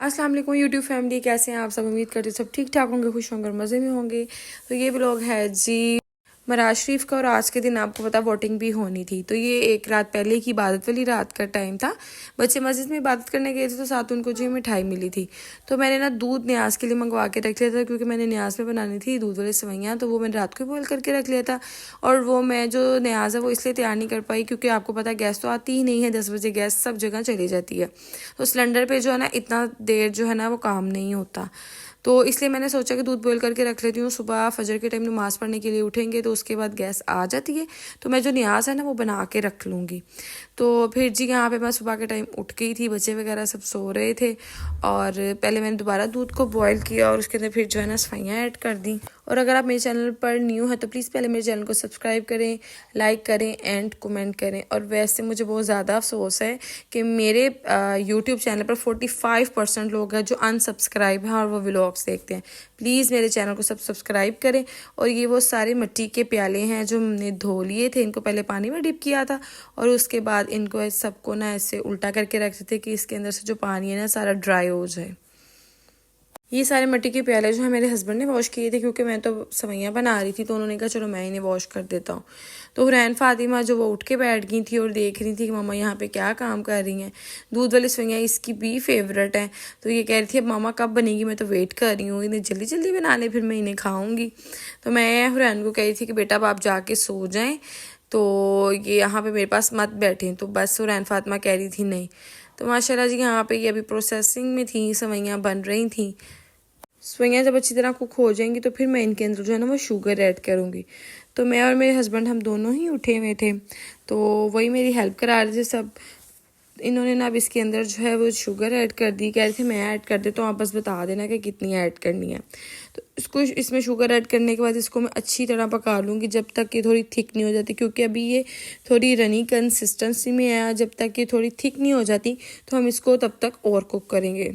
अस्सलाम वालेकुम YouTube family, कैसे हैं आप सब। उम्मीद करते सब ठीक ठाक होंगे, खुश होंगे और मज़े में होंगे। तो ये व्लॉग है जी मराज शरीफ का, और आज के दिन आपको पता वोटिंग भी होनी थी। तो ये एक रात पहले की इबादत वाली रात का टाइम था। बच्चे मस्जिद में इबादत करने गए थे तो साथ उनको जो मिठाई मिली थी। तो मैंने ना दूध न्याज के लिए मंगवा के रख लिया था, क्योंकि मैंने न्याज में बनानी थी दूध वाली सेवइयाँ। तो वो मैंने रात को बॉयल करके रख लिया था। और वो मैं जो न्याज है वो इसलिए तैयार नहीं कर पाई क्योंकि आपको पता है गैस तो आती ही नहीं है। 10 बजे गैस सब जगह चली जाती है, तो सिलेंडर पे जो है ना इतना देर जो है ना वो काम नहीं होता। तो इसलिए मैंने सोचा कि दूध बॉईल करके रख लेती हूँ। सुबह फजर के टाइम नमाज़ पढ़ने के लिए उठेंगे तो उसके बाद गैस आ जाती है, तो मैं जो न्याज है ना वो बना के रख लूँगी। तो फिर जी यहाँ पे मैं सुबह के टाइम उठ गई थी, बच्चे वगैरह सब सो रहे थे। और पहले मैंने दोबारा दूध को बॉईल किया और उसके अंदर फिर जो है ना सफाइयाँ ऐड कर दी। और अगर आप मेरे चैनल पर न्यू है तो प्लीज़ पहले मेरे चैनल को सब्सक्राइब करें, लाइक करें एंड कमेंट करें। और वैसे मुझे बहुत ज़्यादा अफसोस है कि मेरे यूट्यूब चैनल पर 45% लोग हैं जो अनसब्सक्राइब हैं और वो व्लॉग्स देखते हैं। प्लीज़ मेरे चैनल को सब सब्सक्राइब करें। और ये वो सारे मिट्टी के प्याले हैं जो हमने धो लिए थे, इनको पहले पानी में डिप किया था और उसके बाद इनको सबको ना ऐसे उल्टा करके रखते थे कि इसके अंदर से जो पानी है ना सारा ड्राई हो जाए। ये सारे मिट्टी के प्याले जो है मेरे हस्बैंड ने वॉश किए थे, क्योंकि मैं तो सवैयाँ बना रही थी तो उन्होंने कहा चलो मैं इन्हें वॉश कर देता हूँ। तो हुरैन फातिमा जो वो उठ के बैठ गई थी और देख रही थी कि मामा यहाँ पे क्या काम कर रही हैं। दूध वाली सवैयाँ इसकी भी फेवरेट हैं, तो ये कह रही थी अब मामा कब बनेगी, मैं तो वेट कर रही हूँ, इन्हें जल्दी जल्दी बना ले फिर मैं इन्हें खाऊँगी। तो मैं हुरैन को कह रही थी कि बेटा अब आप जाके सो जाएँ, तो ये यहाँ पे मेरे पास मत बैठें। तो बस हुरैन फातिमा कह रही थी नहीं। तो माशाल्लाह जी यहाँ पे ये अभी प्रोसेसिंग में थी, सवैयाँ बन रही थी। सवैयाँ जब अच्छी तरह कुक हो जाएंगी तो फिर मैं इनके अंदर जो है ना वो शुगर ऐड करूँगी। तो मैं और मेरे हस्बैंड हम दोनों ही उठे हुए थे, तो वही मेरी हेल्प करा रहे थे सब। इन्होंने ना अब इसके अंदर जो है वो शुगर ऐड कर दी, कह रहे थे मैं ऐड कर देता हूँ, आप बस बता देना कि कितनी ऐड करनी है। तो इसको इसमें शुगर ऐड करने के बाद इसको मैं अच्छी तरह पका लूँगी जब तक ये थोड़ी थिक नहीं हो जाती, क्योंकि अभी ये थोड़ी रनी कंसिस्टेंसी में है। जब तक ये थोड़ी थिक नहीं हो जाती तो हम इसको तब तक और कुक करेंगे।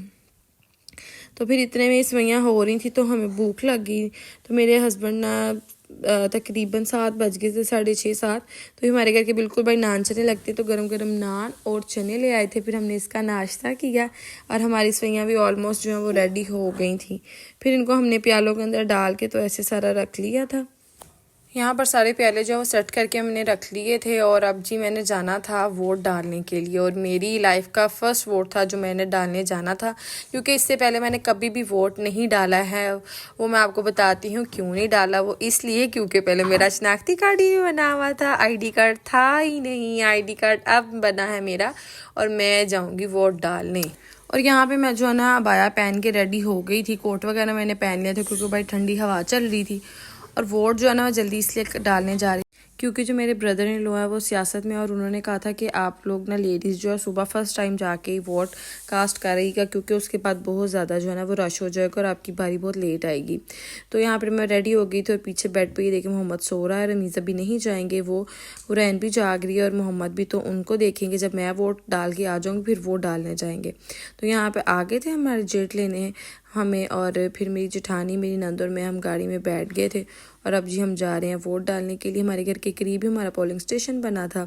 तो फिर इतने में सवैयाँ हो रही थी तो हमें भूख लग गई। तो मेरे हस्बैंड ना तकरीबन 7 बज गए थे, 6:30-7। तो हमारे घर के बिल्कुल भाई नान चने लगते, तो गरम गरम नान और चने ले आए थे। फिर हमने इसका नाश्ता किया और हमारी सवैयाँ भी ऑलमोस्ट जो है वो रेडी हो गई थी। फिर इनको हमने प्यालों के अंदर डाल के तो ऐसे सारा रख लिया था। यहाँ पर सारे प्याले जो सेट करके हमने रख लिए थे। और अब जी मैंने जाना था वोट डालने के लिए, और मेरी लाइफ का फर्स्ट वोट था जो मैंने डालने जाना था, क्योंकि इससे पहले मैंने कभी भी वोट नहीं डाला है। वो मैं आपको बताती हूँ क्यों नहीं डाला। वो इसलिए क्योंकि पहले मेरा शनाख्ती कार्ड ही नहीं बना हुआ था, आईडी कार्ड था ही नहीं। आईडी कार्ड अब बना है मेरा और मैं जाऊँगी वोट डालने। और यहाँ पे मैं जो है ना अबाया पहन के रेडी हो गई थी, कोट वगैरह मैंने पहन लिया था क्योंकि भाई ठंडी हवा चल रही थी। और वोट जो है ना मैं जल्दी इसलिए डालने जा रही क्योंकि जो मेरे ब्रदर इन लॉ है वो सियासत में, और उन्होंने कहा था कि आप लोग ना लेडीज़ जो है सुबह फर्स्ट टाइम जाके ही वोट कास्ट करेगा, क्योंकि उसके बाद बहुत ज़्यादा जो है ना वो रश हो जाएगा और आपकी बारी बहुत लेट आएगी। तो यहाँ पर मैं रेडी हो गई थी और पीछे बेड पे ये देखे मोहम्मद सो रहा है, रमीज़ा भी नहीं जाएंगे, वो हुरैन भी जाग रही है और मोहम्मद भी। तो उनको देखेंगे जब मैं वोट डाल के आ जाऊँगी फिर वो डालने जाएंगे। तो यहाँ पर आ गए थे हमारे जेट लेने हमें, और फिर मेरी जेठानी मेरी नंद और मैं हम गाड़ी में बैठ गए थे। और अब जी हम जा रहे हैं वोट डालने के लिए। हमारे घर के करीब ही हमारा पोलिंग स्टेशन बना था,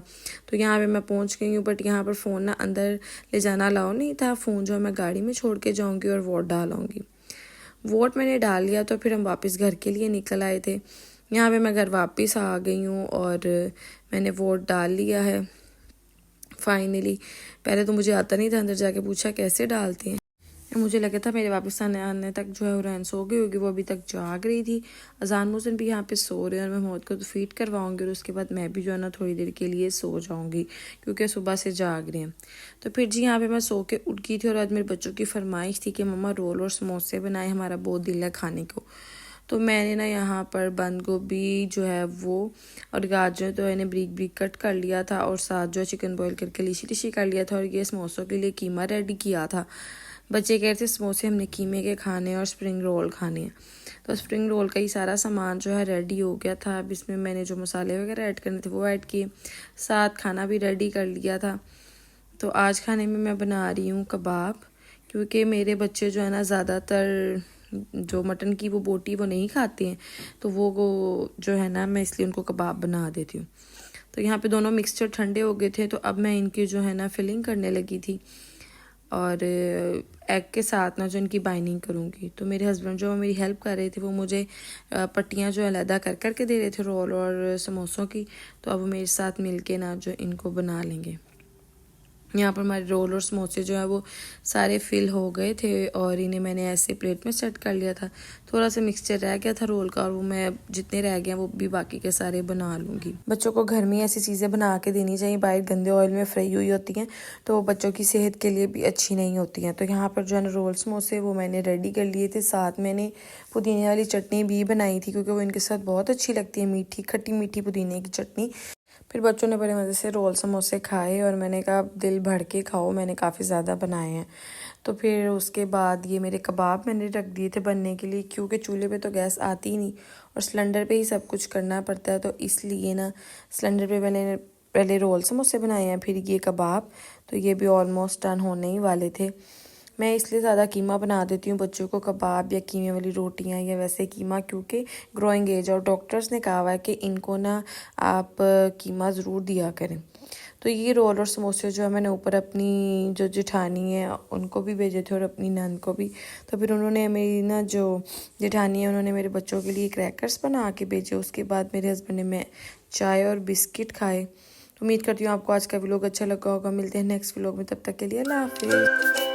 तो यहाँ पे मैं पहुँच गई हूँ। बट यहाँ पर फ़ोन ना अंदर ले जाना अलाउ नहीं था, फ़ोन जो है मैं गाड़ी में छोड़ के जाऊँगी और वोट डालूँगी। वोट मैंने डाल लिया तो फिर हम वापस घर के लिए निकल आए थे। यहाँ पे मैं घर वापस आ गई हूँ और मैंने वोट डाल लिया है फाइनली। पहले तो मुझे आता नहीं था, अंदर जाके पूछा कैसे डालते हैं। मुझे लगा था मेरे वापस आने तक जो है हुरैन सो गई होगी, वो अभी तक जाग रही थी। अजान मोहसिन भी यहाँ पे सो रहे हैं और मैं मौत को तो फीड करवाऊंगी और उसके बाद मैं भी जो है ना थोड़ी देर के लिए सो जाऊंगी, क्योंकि सुबह से जाग रहे हैं। तो फिर जी यहाँ पे मैं सो के उठ गई थी और आज मेरे बच्चों की फरमाइश थी कि मम्मा रोल और समोसे बनाए, हमारा बहुत दिल है खाने को। तो मैंने ना यहाँ पर बंद गोभी जो है वो और गाजर तो मैंने ब्रीक ब्रीक कट कर लिया था, और साथ जो है चिकन बॉईल करके लिशी लिशी कर लिया था। और ये समोसों के लिए कीमा रेडी किया था। बच्चे कह रहे थे समोसे हमने कीमे के खाने और स्प्रिंग रोल खाने हैं, तो स्प्रिंग रोल का ही सारा सामान जो है रेडी हो गया था। अब इसमें मैंने जो मसाले वगैरह ऐड करने थे वो ऐड किए, साथ खाना भी रेडी कर लिया था। तो आज खाने में मैं बना रही हूँ कबाब, क्योंकि मेरे बच्चे जो है ना ज़्यादातर जो मटन की वो बोटी वो नहीं खाते हैं, तो वो जो है ना मैं इसलिए उनको कबाब बना देती हूँ। तो यहाँ पे दोनों मिक्सचर ठंडे हो गए थे, तो अब मैं इनकी जो है ना फिलिंग करने लगी थी। और एग के साथ ना जो इनकी बाइंडिंग करूँगी। तो मेरे हस्बैंड जो मेरी हेल्प कर रहे थे वो मुझे पट्टियाँ जो अलहदा कर कर के दे रहे थे रोल और समोसों की। तो अब मेरे साथ मिलके ना जो इनको बना लेंगे। यहाँ पर हमारे रोल और समोसे जो है वो सारे फिल हो गए थे और इन्हें मैंने ऐसे प्लेट में सेट कर लिया था। थोड़ा सा मिक्सचर रह गया था रोल का और वो मैं जितने रह गए वो भी बाकी के सारे बना लूँगी। बच्चों को घर में ऐसी चीज़ें बना के देनी चाहिए, बाहर गंदे ऑयल में फ्राई हुई होती हैं तो वो बच्चों की सेहत के लिए भी अच्छी नहीं होती हैं। तो यहाँ पर जो है ना रोल समोसे वो मैंने रेडी कर लिए थे। साथ मैंने पुदीने वाली चटनी भी बनाई थी क्योंकि वो इनके साथ बहुत अच्छी लगती है, मीठी खट्टी मीठी पुदीने की चटनी। फिर बच्चों ने बड़े मज़े से रोल समोसे खाए और मैंने कहा दिल भर के खाओ, मैंने काफ़ी ज़्यादा बनाए हैं। तो फिर उसके बाद ये मेरे कबाब मैंने रख दिए थे बनने के लिए क्योंकि चूल्हे पे तो गैस आती ही नहीं और सिलेंडर पे ही सब कुछ करना पड़ता है। तो इसलिए ना सिलेंडर पे मैंने पहले रोल समोसे बनाए हैं फिर ये कबाब। तो ये भी ऑलमोस्ट डन होने ही वाले थे। मैं इसलिए ज़्यादा कीमा बना देती हूँ बच्चों को, कबाब या कीमे वाली रोटियाँ या वैसे कीमा, क्योंकि ग्रोइंग एज और डॉक्टर्स ने कहा हुआ है कि इनको ना आप कीमा ज़रूर दिया करें। तो ये रोल और समोसे जो है मैंने ऊपर अपनी जो जेठानी है उनको भी भेजे थे और अपनी नंद को भी। तो फिर उन्होंने मेरी ना जो जेठानी है उन्होंने मेरे बच्चों के लिए क्रैकर्स बना के भेजे। उसके बाद मेरे हस्बैंड ने मैं चाय और बिस्किट खाए। तो उम्मीद करती हूँ आपको आज का व्लॉग अच्छा लगा होगा। मिलते हैं नेक्स्ट व्लॉग में, तब तक के लिए अल्लाह हाफिज़।